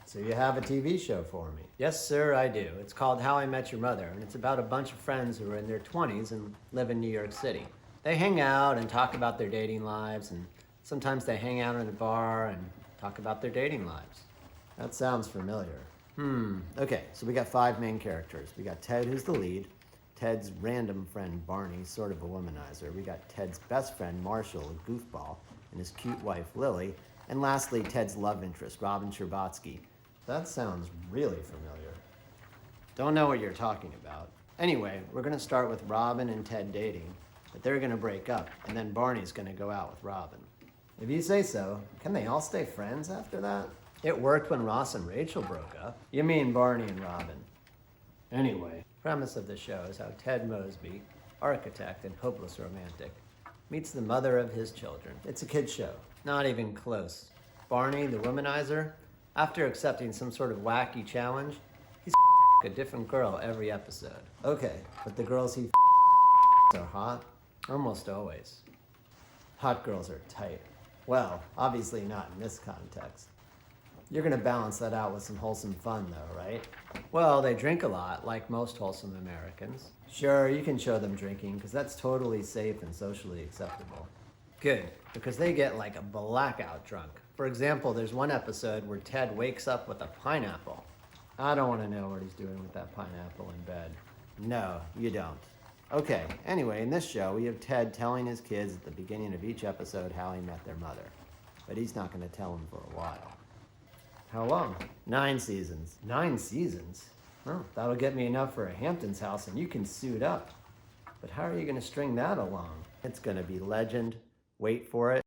So you have a TV show for me? Yes, sir, I do. It's called How I Met Your Mother, and it's about a bunch of friends who are in their 20s and live in New York City. They hang out and talk about their dating lives, and sometimes they hang out in a bar and talk about their dating lives. That sounds familiar. Okay, so we got 5 main characters. We got Ted, who's the lead. Ted's random friend, Barney, sort of a womanizer. We got Ted's best friend, Marshall, a goofball, and his cute wife, Lily. And lastly, Ted's love interest, Robin Scherbatsky. That sounds really familiar. Don't know what you're talking about. Anyway, we're gonna start with Robin and Ted dating, but they're gonna break up, and then Barney's gonna go out with Robin. If you say so, can they all stay friends after that? It worked when Ross and Rachel broke up. You mean Barney and Robin. Anyway, premise of the show is how Ted Mosby, architect and hopeless romantic, meets the mother of his children. It's a kid's show. Not even close. Barney, the womanizer, after accepting some sort of wacky challenge, he's a different girl every episode. Okay, but the girls he are hot? Almost always. Hot girls are tight. Well, obviously not in this context. You're gonna balance that out with some wholesome fun though, right? Well, they drink a lot, like most wholesome Americans. Sure, you can show them drinking, because that's totally safe and socially acceptable. Good, because they get like a blackout drunk. For example, there's one episode where Ted wakes up with a pineapple. I don't want to know what he's doing with that pineapple in bed. No, you don't. Okay, anyway, in this show, we have Ted telling his kids at the beginning of each episode how he met their mother. But he's not going to tell them for a while. How long? 9 seasons. 9 seasons? Well, that'll get me enough for a Hamptons house and you can suit up. But how are you going to string that along? It's going to be legend. Wait for it.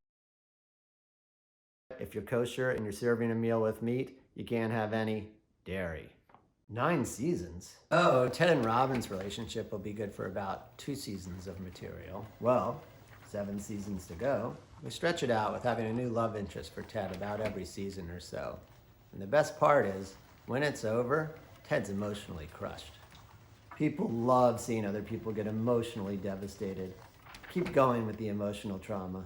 If you're kosher and you're serving a meal with meat, you can't have any dairy. 9 seasons? Oh, Ted and Robin's relationship will be good for about 2 seasons of material. Well, 7 seasons to go. We stretch it out with having a new love interest for Ted about every season or so. And the best part is, when it's over, Ted's emotionally crushed. People love seeing other people get emotionally devastated. Keep going with the emotional trauma.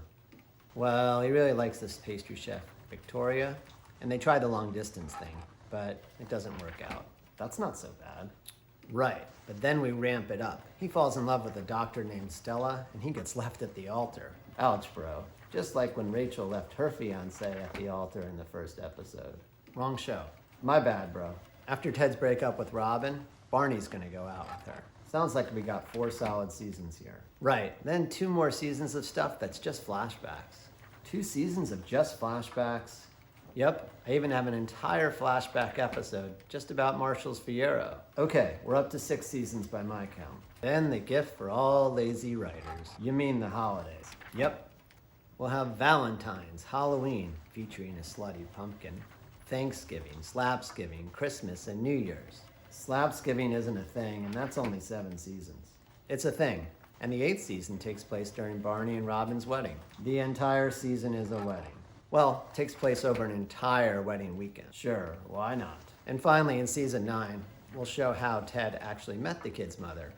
Well, he really likes this pastry chef, Victoria, and they tried the long distance thing, but it doesn't work out. That's not so bad. Right, but then we ramp it up. He falls in love with a doctor named Stella, and he gets left at the altar. Ouch, bro. Just like when Rachel left her fiancé at the altar in the first episode. Wrong show. My bad, bro. After Ted's breakup with Robin, Barney's gonna go out with her. Sounds like we got 4 solid seasons here. Right, then 2 more seasons of stuff that's just flashbacks. 2 seasons of just flashbacks? Yep, I even have an entire flashback episode just about Marshall's Fiero. Okay, we're up to 6 seasons by my count. Then the gift for all lazy writers. You mean the holidays? Yep. We'll have Valentine's, Halloween, featuring a slutty pumpkin, Thanksgiving, Slapsgiving, Christmas, and New Year's. Slapsgiving isn't a thing, and that's only 7 seasons. It's a thing, and the 8th season takes place during Barney and Robin's wedding. The entire season is a wedding. Well, it takes place over an entire wedding weekend. Sure, why not? And finally, in season 9, we'll show how Ted actually met the kid's mother,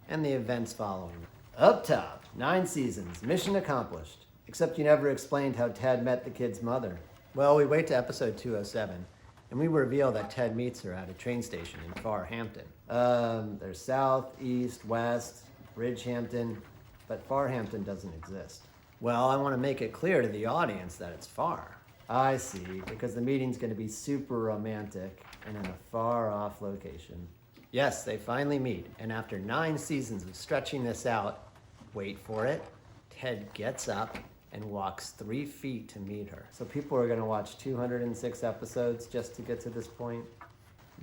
and the events following. Up top, 9 seasons, mission accomplished. Except you never explained how Ted met the kid's mother. Well, we wait to episode 207, and we reveal that Ted meets her at a train station in Far Hampton. There's South, East, West, Bridgehampton, but Far Hampton doesn't exist. Well, I want to make it clear to the audience that it's far. I see, because the meeting's going to be super romantic and in a far-off location. Yes, they finally meet, and after 9 seasons of stretching this out, wait for it, Ted gets up and walks 3 feet to meet her. So people are gonna watch 206 episodes just to get to this point?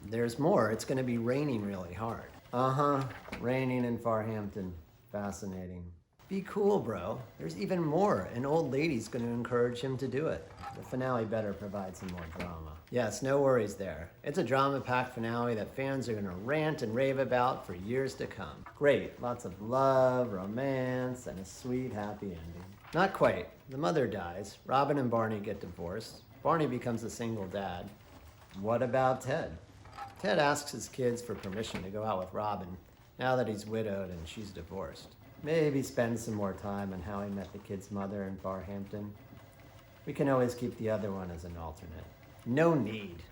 There's more. It's gonna be raining really hard. Raining in Farhampton. Fascinating. Be cool, bro. There's even more. An old lady's gonna encourage him to do it. The finale better provide some more drama. Yes, no worries there. It's a drama-packed finale that fans are gonna rant and rave about for years to come. Great, lots of love, romance, and a sweet, happy ending. Not quite. The mother dies. Robin and Barney get divorced. Barney becomes a single dad. What about Ted? Ted asks his kids for permission to go out with Robin now that he's widowed and she's divorced. Maybe spend some more time on how he met the kid's mother in Farhampton. We can always keep the other one as an alternate. No need.